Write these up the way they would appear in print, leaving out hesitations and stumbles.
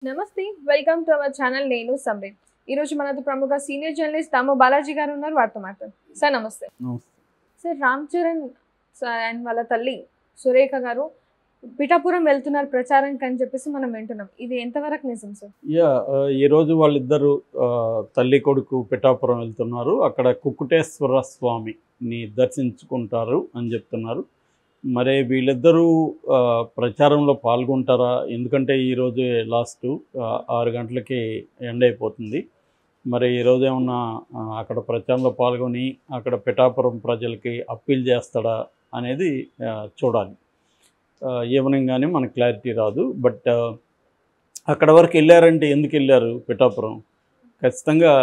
నమస్తే welcome to our channel నేను సమృద్ధి ఈ రోజు మనతో ప్రముఖ సీనియర్ జర్నలిస్ట్ దాము బాలాజీ గారు ఉన్నారు వారితో మాట్లాడతాం సార్ నమస్తే సార్ రామ్ చరణ్ అండ్ వాళ్ళ తల్లి సురేఖ గారు పిఠాపురం వెళ్తున్నారు ప్రచారానికి అని చెప్పేసి మనం వింటున్నాం ఇది ఎంతవరకు నిజం సార్ ఈ రోజు వాళ్ళిద్దరు తల్లి కొడుకు పిఠాపురం వెళ్తున్నారు అక్కడ కుక్కుటేశ్వర స్వామిని దర్శించుకుంటారు అని చెప్తున్నారు మరి వీళ్ళిద్దరూ ప్రచారంలో పాల్గొంటారా ఎందుకంటే ఈరోజు లాస్ట్ 6 గంటలకి ఎండ్ అయిపోతుంది మరి ఈరోజు ఏమన్నా అక్కడ ప్రచారంలో పాల్గొని అక్కడ పిఠాపురం ప్రజలకి అప్పీల్ చేస్తాడా అనేది చూడాలి ఈవినింగ్ కానీ మనకు క్లారిటీ రాదు బట్ అక్కడ వరకు వెళ్ళారంటే ఎందుకు వెళ్ళారు పిఠాపురం ఖచ్చితంగా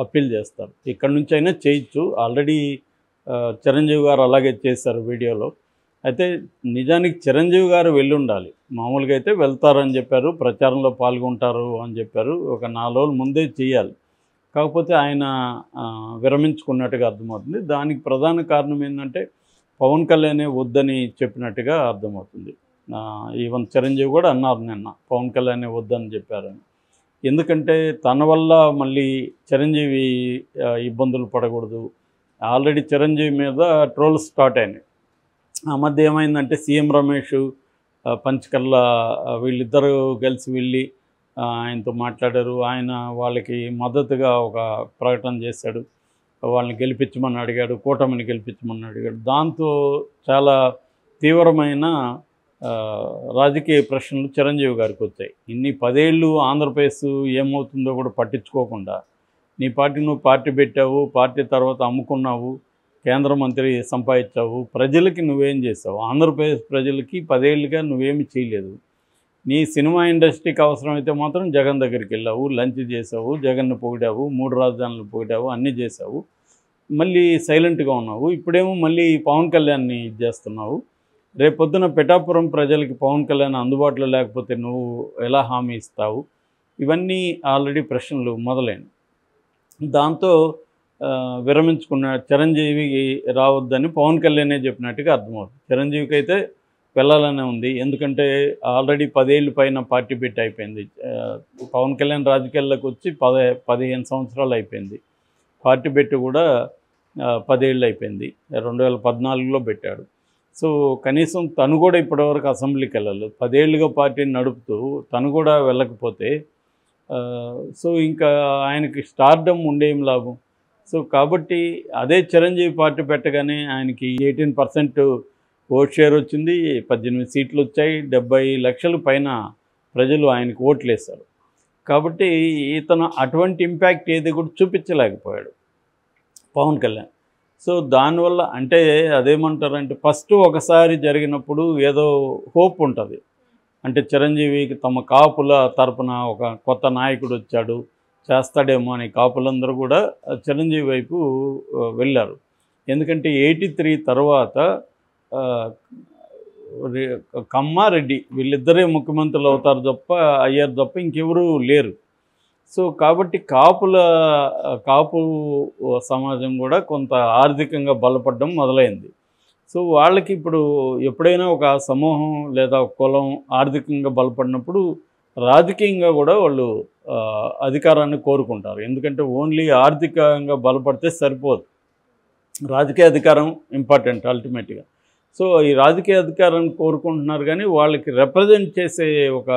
అప్పీల్ చేస్తారు ఇక్కడ నుంచి అయినా చేయొచ్చు ఆల్రెడీ చిరంజీవి గారు అలాగే చేశారు వీడియోలో అయితే నిజానికి చిరంజీవి గారు వెళ్ళి ఉండాలి మామూలుగా అయితే వెళ్తారని చెప్పారు ప్రచారంలో పాల్గొంటారు అని చెప్పారు ఒక 4 రోజుల ముందే చేయాలి కాకపోతే ఆయన విరమించుకున్నట్టుగా అర్థమవుతుంది దానికి ప్రధాన కారణం ఏంటంటే పవన్ కళ్యాణే వద్దని చెప్పినట్టుగా అర్థమవుతుంది ఈవెన్ చిరంజీవి కూడా అన్నారు నిన్న పవన్ కళ్యాణే వద్దని చెప్పారని ఎందుకంటే తన వల్ల మళ్ళీ చిరంజీవి ఇబ్బందులు పడకూడదు ఆల్రెడీ చిరంజీవి మీద ట్రోల్స్ స్టార్ట్ అయినాయి ఆ మధ్య ఏమైందంటే సీఎం రమేష్ పంచకర్ల వీళ్ళిద్దరూ కలిసి వెళ్ళి ఆయనతో మాట్లాడారు ఆయన వాళ్ళకి మద్దతుగా ఒక ప్రకటన చేశాడు వాళ్ళని గెలిపించమని అడిగాడు కూటమిని గెలిపించమని అడిగాడు దాంతో చాలా తీవ్రమైన రాజకీయ ప్రశ్నలు చిరంజీవి గారికి వచ్చాయి ఇన్ని 10 ఏళ్ళు ఆంధ్రప్రదేశ్ ఏమవుతుందో కూడా పట్టించుకోకుండా నీ పార్టీ నువ్వు పార్టీ పెట్టావు పార్టీ తర్వాత అమ్ముకున్నావు కేంద్ర మంత్రి సంపాదించావు ప్రజలకి నువ్వేం చేసావు ఆంధ్రప్రదేశ్ ప్రజలకి 10 ఏళ్ళుగా నువ్వేమి చేయలేదు నీ సినిమా ఇండస్ట్రీకి అవసరమైతే మాత్రం జగన్ దగ్గరికి వెళ్ళావు లంచ్ చేసావు జగన్ను పొగిడావు 3 రాజధానులు పొగిడావు అన్నీ చేసావు మళ్ళీ సైలెంట్గా ఉన్నావు ఇప్పుడేమో మళ్ళీ పవన్ కళ్యాణ్ని ఇది చేస్తున్నావు రేపొద్దున పిఠాపురం ప్రజలకి పవన్ కళ్యాణ్ అందుబాటులో లేకపోతే నువ్వు ఎలా హామీ ఇస్తావు ఇవన్నీ ఆల్రెడీ ప్రశ్నలు మొదలైనవి దాంతో విరమించుకున్న చిరంజీవికి రావద్దని పవన్ కళ్యాణే చెప్పినట్టుగా అర్థమవుతుంది చిరంజీవికి అయితే వెళ్ళాలనే ఉంది ఎందుకంటే ఆల్రెడీ 10 ఏళ్ళు పైన పార్టీ పెట్టి అయిపోయింది పవన్ కళ్యాణ్ రాజకీయాల్లోకి వచ్చి 15 సంవత్సరాలు అయిపోయింది పార్టీ పెట్టి కూడా 10 ఏళ్ళు అయిపోయింది 2014లో పెట్టాడు సో కనీసం తను కూడా ఇప్పటివరకు అసెంబ్లీకి వెళ్ళాలి 10 ఏళ్ళుగా పార్టీని నడుపుతూ తను కూడా వెళ్ళకపోతే సో ఇంకా ఆయనకి స్టార్డమ్ ఉండేం లాభం సో కాబట్టి అదే చిరంజీవి పార్టీ పెట్టగానే ఆయనకి 18% ఓట్ షేర్ వచ్చింది 18 సీట్లు వచ్చాయి 70 లక్షల పైన ప్రజలు ఆయనకు ఓట్లు వేశారు కాబట్టి ఇతను అటువంటి ఇంపాక్ట్ ఏది కూడా చూపించలేకపోయాడు పవన్ కళ్యాణ్ సో దానివల్ల అంటే అదేమంటారంటే ఫస్ట్ ఒకసారి జరిగినప్పుడు ఏదో హోప్ ఉంటుంది అంటే చిరంజీవికి తమ కాపుల తరపున ఒక కొత్త నాయకుడు వచ్చాడు చేస్తాడేమో అని కాపులందరూ కూడా చిరంజీవి వైపు వెళ్ళారు ఎందుకంటే 83 తర్వాత కమ్మారెడ్డి వీళ్ళిద్దరే ముఖ్యమంత్రులు అవుతారు అయ్యారు తప్ప ఇంకెవరూ లేరు సో కాబట్టి కాపు సమాజం కూడా కొంత ఆర్థికంగా బలపడడం మొదలైంది సో వాళ్ళకి ఇప్పుడు ఎప్పుడైనా ఒక సమూహం లేదా ఒక కులం ఆర్థికంగా బలపడినప్పుడు రాజకీయంగా కూడా వాళ్ళు అధికారాన్ని కోరుకుంటారు ఎందుకంటే ఓన్లీ ఆర్థికంగా బలపడితే సరిపోదు రాజకీయ అధికారం ఇంపార్టెంట్ అల్టిమేట్గా సో ఈ రాజకీయ అధికారాన్ని కోరుకుంటున్నారు కానీ వాళ్ళకి రిప్రజెంట్ చేసే ఒక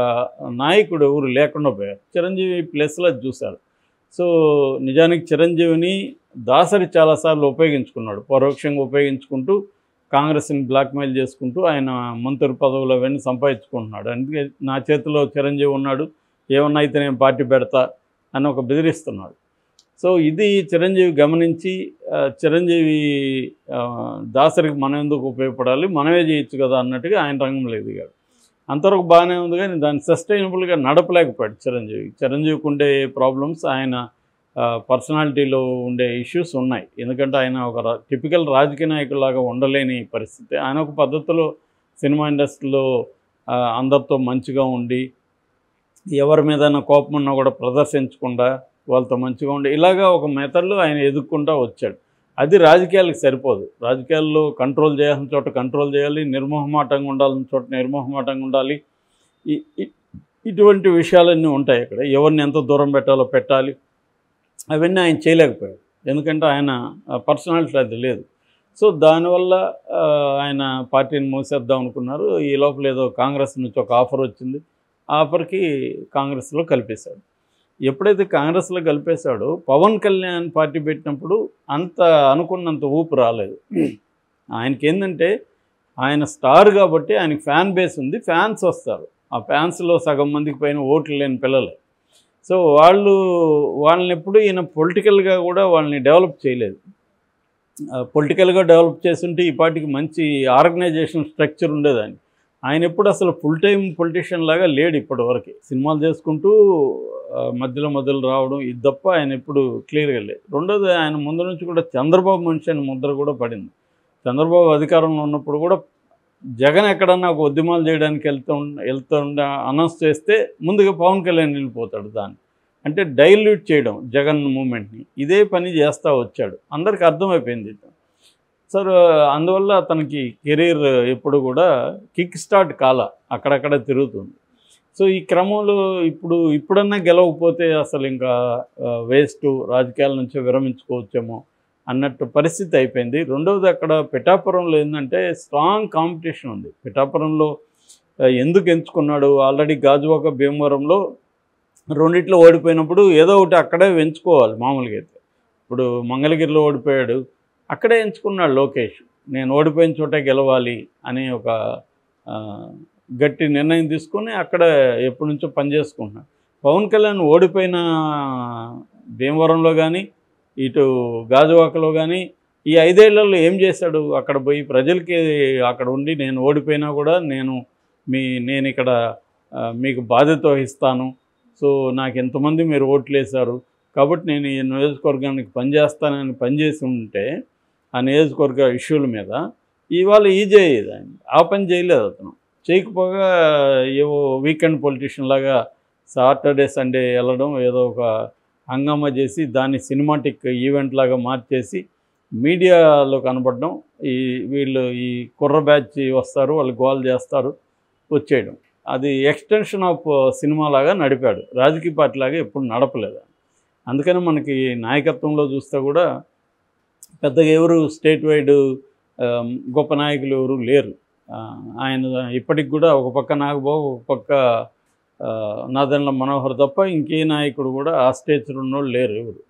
నాయకుడు ఎవరు లేకుండా పోయారు చిరంజీవి ప్లేస్లో చూశారు సో నిజానికి చిరంజీవిని దాసరి చాలాసార్లు ఉపయోగించుకున్నాడు పరోక్షంగా ఉపయోగించుకుంటూ కాంగ్రెస్ని బ్లాక్మెయిల్ చేసుకుంటూ ఆయన మంత్రి పదవులు అవన్నీ సంపాదించుకుంటున్నాడు అందుకే నా చేతిలో చిరంజీవి ఉన్నాడు ఏమన్నా అయితే నేను పార్టీ పెడతా అని ఒక బెదిరిస్తున్నాడు సో ఇది చిరంజీవి గమనించి చిరంజీవి దాసరికి మనం ఎందుకు ఉపయోగపడాలి మనమే చేయొచ్చు కదా అన్నట్టుగా ఆయన రంగంలో ఎదిగాడు అంతవరకు బాగానే ఉంది కానీ దాన్ని సస్టైనబుల్గా నడపలేకపోయాడు చిరంజీవికి ఉండే ప్రాబ్లమ్స్ ఆయన పర్సనాలిటీలో ఉండే ఇష్యూస్ ఉన్నాయి ఎందుకంటే ఆయన ఒక టిపికల్ రాజకీయ నాయకులాగా ఉండలేని పరిస్థితి ఆయన ఒక పద్ధతిలో సినిమా ఇండస్ట్రీలో అందరితో మంచిగా ఉండి ఎవరి మీదైనా కోపం ఉన్నా కూడా ప్రదర్శించకుండా వాళ్ళతో మంచిగా ఉండి ఇలాగా ఒక మెథడ్లో ఆయన ఎదుక్కుంటూ వచ్చాడు అది రాజకీయాలకు సరిపోదు రాజకీయాల్లో కంట్రోల్ చేయాల్సిన చోట కంట్రోల్ చేయాలి నిర్మోహమాటంగా ఉండాల్సిన చోట నిర్మోహమాటంగా ఉండాలి ఇటువంటి విషయాలన్నీ ఉంటాయి ఇక్కడ. ఎవరిని ఎంత దూరం పెట్టాలో పెట్టాలి, అవన్నీ ఆయన చేయలేకపోయాడు. ఎందుకంటే ఆయన పర్సనాలిటీ అది లేదు. సో దానివల్ల ఆయన పార్టీని మూసేద్దాం అనుకున్నారు. ఈ లోపల ఏదో కాంగ్రెస్ నుంచి ఒక ఆఫర్ వచ్చింది. ఆ ఆఫర్కి కాంగ్రెస్లో కలిపేశాడు. ఎప్పుడైతే కాంగ్రెస్లో కలిపేశాడో పవన్ కళ్యాణ్ పార్టీ పెట్టినప్పుడు అంత అనుకున్నంత ఊపు రాలేదు. ఆయనకి ఏంటంటే ఆయన స్టార్ కాబట్టి ఆయనకి ఫ్యాన్ బేస్ ఉంది, ఫ్యాన్స్ వస్తారు. ఆ ఫ్యాన్స్లో సగం మందికి పైన ఓట్లు లేని పిల్లలే. సో వాళ్ళని ఎప్పుడు ఈయన పొలిటికల్గా కూడా వాళ్ళని డెవలప్ చేయలేదు. పొలిటికల్గా డెవలప్ చేస్తుంటే ఈ పార్టీకి మంచి ఆర్గనైజేషన్ స్ట్రక్చర్ ఉండేదాన్ని. ఆయన ఎప్పుడు అసలు ఫుల్ టైం పొలిటీషియన్ లాగా లేడు ఇప్పటివరకు. సినిమాలు చేసుకుంటూ మధ్యలో రావడం ఇది తప్ప ఆయన ఎప్పుడు క్లియర్గా లేదు. రెండోది ఆయన ముందు నుంచి కూడా చంద్రబాబు మనిషి అని ముద్ర కూడా పడింది. చంద్రబాబు అధికారంలో ఉన్నప్పుడు కూడా జగన్ ఎక్కడన్నా ఒక ఉద్యమాలు చేయడానికి వెళ్తుండ అనౌన్స్ చేస్తే ముందుగా పవన్ కళ్యాణ్ వెళ్ళిపోతాడు. దాన్ని అంటే డైల్యూట్ చేయడం జగన్ మూమెంట్ని, ఇదే పని చేస్తూ వచ్చాడు. అందరికీ అర్థమైపోయింది. సార్ అందువల్ల అతనికి కెరీర్ ఎప్పుడు కూడా కిక్ స్టార్ట్ కాల, అక్కడక్కడ తిరుగుతుంది. సో ఈ క్రమంలో ఇప్పుడన్నా గెలవకపోతే అసలు ఇంకా వేస్ట్, రాజకీయాల నుంచి విరమించుకోవచ్చేమో అన్నట్టు పరిస్థితి అయిపోయింది. రెండవది అక్కడ పిఠాపురంలో ఏంటంటే స్ట్రాంగ్ కాంపిటీషన్ ఉంది. పిఠాపురంలో ఎందుకు ఎంచుకున్నాడు, ఆల్రెడీ గాజువాక భీమవరంలో రెండిట్లో ఓడిపోయినప్పుడు ఏదో ఒకటి అక్కడే ఎంచుకోవాలి మామూలుగా అయితే. ఇప్పుడు మంగళగిరిలో ఓడిపోయాడు, అక్కడే ఎంచుకున్నాడు లోకేష్. నేను ఓడిపోయిన చోటే గెలవాలి అని ఒక గట్టి నిర్ణయం తీసుకొని అక్కడ ఎప్పటి నుంచో పనిచేసుకుంటున్నాడు. పవన్ కళ్యాణ్ ఓడిపోయిన భీమవరంలో కానీ ఇటు గాజువాకలో కానీ ఈ 5 ఏళ్లలో ఏం చేశాడు? అక్కడ పోయి ప్రజలకి అక్కడ ఉండి నేను ఓడిపోయినా కూడా నేను ఇక్కడ మీకు బాధ్యత వహిస్తాను, సో నాకు ఎంతమంది మీరు ఓట్లు వేశారు కాబట్టి నేను ఈ నియోజకవర్గానికి పనిచేస్తానని పనిచేసి ఉంటే ఆ నియోజకవర్గ ఇష్యూల మీద ఇవాళ చేయదు ఆయన. ఆ పని చేయలేదు అతను. చేయకపోగా ఏవో వీకెండ్ పొలిటీషియన్ లాగా సాటర్డే సండే వెళ్ళడం, ఏదో ఒక హంగామా చేసి దాన్ని సినిమాటిక్ ఈవెంట్ లాగా మార్చేసి మీడియాలో కనపడడం, వీళ్ళు ఈ కుర్ర బ్యాచ్ వస్తారు, వాళ్ళు గోల్ చేస్తారు, వచ్చేయడం. అది ఎక్స్టెన్షన్ ఆఫ్ సినిమా లాగా నడిపాడు, రాజకీయ పార్టీ లాగా ఎప్పుడు నడపలేదు. అందుకని మనకి నాయకత్వంలో చూస్తే కూడా పెద్దగా ఎవరు స్టేట్ వైడ్ గొప్ప నాయకులు ఎవరు లేరు. ఆయన ఇప్పటికి కూడా ఒక పక్క నాగబాబు, ఒక పక్క నాదెండ్ల మనోహర్ తప్ప ఇంకే నాయకుడు కూడా ఆ స్టేజ్లో ఉన్నోళ్ళు లేరు ఎవరు.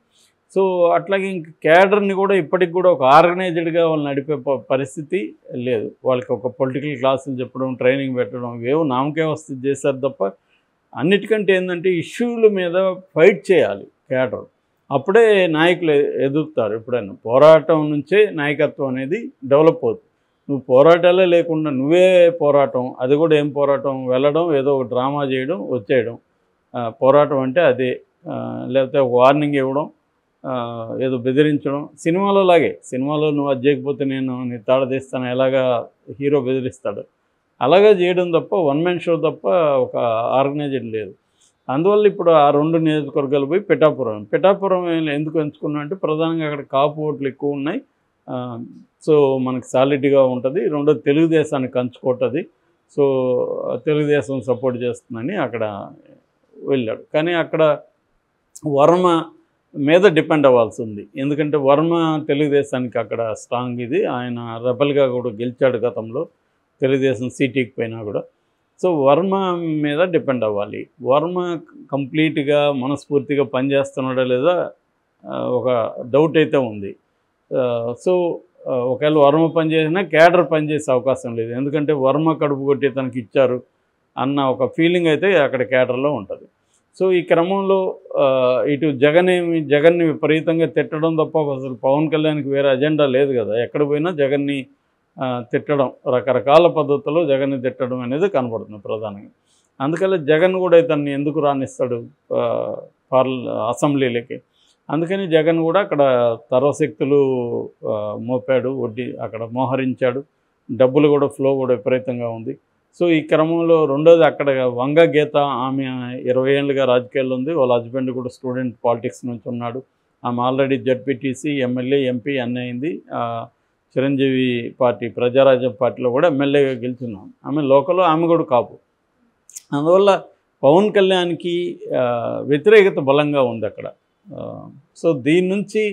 సో అట్లాగే ఇంక క్యాడర్ని కూడా ఇప్పటికి కూడా ఒక ఆర్గనైజ్డ్గా వాళ్ళు నడిపే పరిస్థితి లేదు. వాళ్ళకి ఒక పొలిటికల్ క్లాసులు చెప్పడం, ట్రైనింగ్ పెట్టడం, ఇవేవో నామకే వస్తుంది చేశారు తప్ప అన్నిటికంటే ఏంటంటే ఇష్యూల మీద ఫైట్ చేయాలి క్యాడర్. అప్పుడే నాయకులు ఎదుగుతారు. ఎప్పుడైనా పోరాటం నుంచే నాయకత్వం అనేది డెవలప్ అవుతుంది. నువ్వు పోరాటాలే లేకుండా నువ్వే పోరాటం, అది కూడా ఏం పోరాటం, వెళ్ళడం ఏదో ఒక డ్రామా చేయడం వచ్చేయడం, పోరాటం అంటే అదే. లేకపోతే ఒక వార్నింగ్ ఇవ్వడం, ఏదో బెదిరించడం, సినిమాలో లాగే. సినిమాలో నువ్వు అది చేయకపోతే నేను నీ తాడదీస్తాను ఎలాగా హీరో బెదిరిస్తాడు, అలాగే చేయడం తప్ప వన్ మ్యాన్ షో తప్ప ఒక ఆర్గనైజ్డ్ లేదు. అందువల్ల ఇప్పుడు ఆ 2 నియోజకవర్గాలు పోయి పిఠాపురం ఎందుకు ఎంచుకున్నా అంటే ప్రధానంగా అక్కడ కాపు ఓట్లు ఎక్కువ ఉన్నాయి. సో మనకు సాలిడ్గా ఉంటుంది. రెండోది తెలుగుదేశానికి కంచుకోటది. సో తెలుగుదేశం సపోర్ట్ చేస్తుందని అక్కడ వెళ్ళాడు. కానీ అక్కడ వర్మ మీద డిపెండ్ అవ్వాల్సి ఉంది. ఎందుకంటే వర్మ తెలుగుదేశానికి అక్కడ స్ట్రాంగ్ ఇది. ఆయన రెబల్గా కూడా గెలిచాడు గతంలో, తెలుగుదేశం సీటీకి పోయినా కూడా. సో వర్మ మీద డిపెండ్ అవ్వాలి. వర్మ కంప్లీట్గా మనస్ఫూర్తిగా పనిచేస్తున్నాడా లేదా ఒక డౌట్ అయితే ఉంది. సో ఒకవేళ వర్మ పనిచేసినా క్యాడర్ పనిచేసే అవకాశం లేదు. ఎందుకంటే వర్మ కడుపు కొట్టి తనకి ఇచ్చారు అన్న ఒక ఫీలింగ్ అయితే అక్కడ క్యాడర్లో ఉంటుంది. సో ఈ క్రమంలో ఇటు జగన్ని విపరీతంగా తిట్టడం తప్ప అసలు పవన్ కళ్యాణ్కి వేరే అజెండా లేదు కదా. ఎక్కడ పోయినా జగన్ని తిట్టడం, రకరకాల పద్ధతుల్లో జగన్ని తిట్టడం అనేది కనపడుతుంది ప్రధానంగా. అందుకని జగన్ కూడా ఇతన్ని ఎందుకు రానిస్తాడు అసెంబ్లీలకి. అందుకని జగన్ కూడా అక్కడ సర్వశక్తులు మోపాడు, అక్కడ మోహరించాడు. డబ్బులు కూడా ఫ్లో కూడా విపరీతంగా ఉంది. సో ఈ క్రమంలో రెండోది అక్కడ వంగ గీత, ఆమె 20 ఏళ్ళుగా రాజకీయాల్లో ఉంది. వాళ్ళ హస్బెండ్ కూడా స్టూడెంట్ పాలిటిక్స్ నుంచి ఉన్నాడు. ఆమె ఆల్రెడీ జడ్పీటీసీ, ఎమ్మెల్యే, ఎంపీ అన్నీ అయింది. చిరంజీవి పార్టీ ప్రజారాజ్యం పార్టీలో కూడా ఎమ్మెల్యేగా గెలుచున్నాం. ఆమె లోకల్లో, ఆమె కూడా కాపు. అందువల్ల పవన్ కళ్యాణ్కి వ్యతిరేకత బలంగా ఉంది అక్కడ. సో దీని నుంచి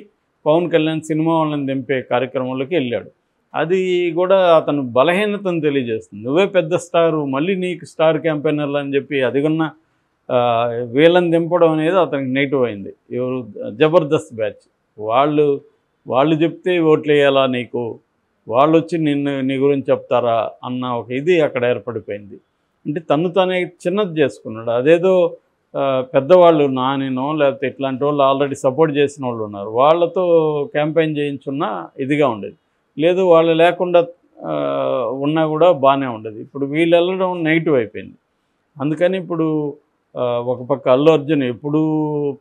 పవన్ కళ్యాణ్ సినిమా వాళ్ళని దింపే కార్యక్రమంలోకి వెళ్ళాడు. అది కూడా అతను బలహీనతను తెలియజేస్తుంది. నువ్వే పెద్ద స్టారు, మళ్ళీ నీకు స్టార్ క్యాంపెయినర్లు అని చెప్పి అదిగన్నా వీళ్ళని దింపడం అనేది అతనికి నెగిటివ్ అయింది. ఎవరు జబర్దస్త్ బ్యాచ్ వాళ్ళు చెప్తే ఓట్లు వేయాలా నీకు, వాళ్ళు వచ్చి నీ గురించి చెప్తారా అన్న ఒక ఇది అక్కడ ఏర్పడిపోయింది. అంటే తను తానే చిన్నది చేసుకున్నాడు. అదేదో పెద్దవాళ్ళు నానినో లేకపోతే ఇట్లాంటి వాళ్ళు ఆల్రెడీ సపోర్ట్ చేసిన వాళ్ళు ఉన్నారు, వాళ్ళతో క్యాంపెయిన్ చేయించున్నా ఇదిగా ఉండేది. లేదు వాళ్ళు లేకుండా ఉన్నా కూడా బాగానే ఉండేది. ఇప్పుడు వీళ్ళు వెళ్ళడం నెగిటివ్ అయిపోయింది. అందుకని ఇప్పుడు ఒక పక్క అల్లు అర్జున్ ఎప్పుడూ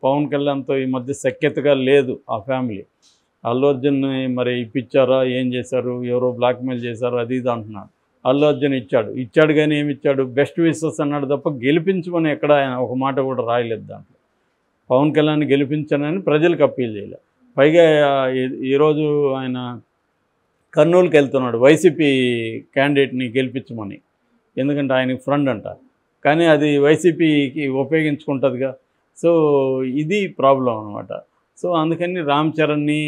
పవన్ కళ్యాణ్తో ఈ మధ్య సఖ్యతగా లేదు ఆ ఫ్యామిలీ. అల్లు అర్జున్ని మరి ఇప్పించారా, ఏం చేశారు, ఎవరో బ్లాక్మెయిల్ చేశారు, అది ఇది అంటున్నాడు. అల్లు అర్జున్ ఇచ్చాడు కానీ ఏమి ఇచ్చాడు, బెస్ట్ విషెస్ అన్నాడు తప్ప గెలిపించమని ఎక్కడ ఆయన ఒక మాట కూడా రాయలేదు దాంట్లో. పవన్ కళ్యాణ్ గెలిపించానని ప్రజలకు అప్పీల్ చేయలేదు. పైగా ఈరోజు ఆయన కర్నూలుకి వెళ్తున్నాడు వైసీపీ క్యాండిడేట్ని గెలిపించమని, ఎందుకంటే ఆయనకి ఫ్రెండ్ అంట. కానీ అది వైసీపీకి ఉపయోగించుకుంటుందిగా. సో ఇది ప్రాబ్లం అనమాట. సో అందుకని రామ్ చరణ్ని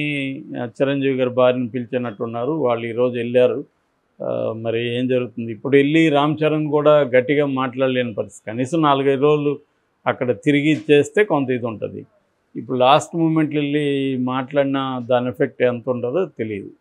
చిరంజీవి గారి భార్యని పిలిచినట్టున్నారు. వాళ్ళు ఈరోజు వెళ్ళారు. మరి ఏం జరుగుతుంది ఇప్పుడు? వెళ్ళి రామ్ చరణ్ కూడా గట్టిగా మాట్లాడలేని పరిస్థితి. కనీసం 4-5 రోజులు అక్కడ తిరిగి చేస్తే కొంత ఇది ఉంటుంది. ఇప్పుడు లాస్ట్ మూమెంట్లో వెళ్ళి మాట్లాడినా దాని ఎఫెక్ట్ ఎంత ఉంటుందో తెలియదు.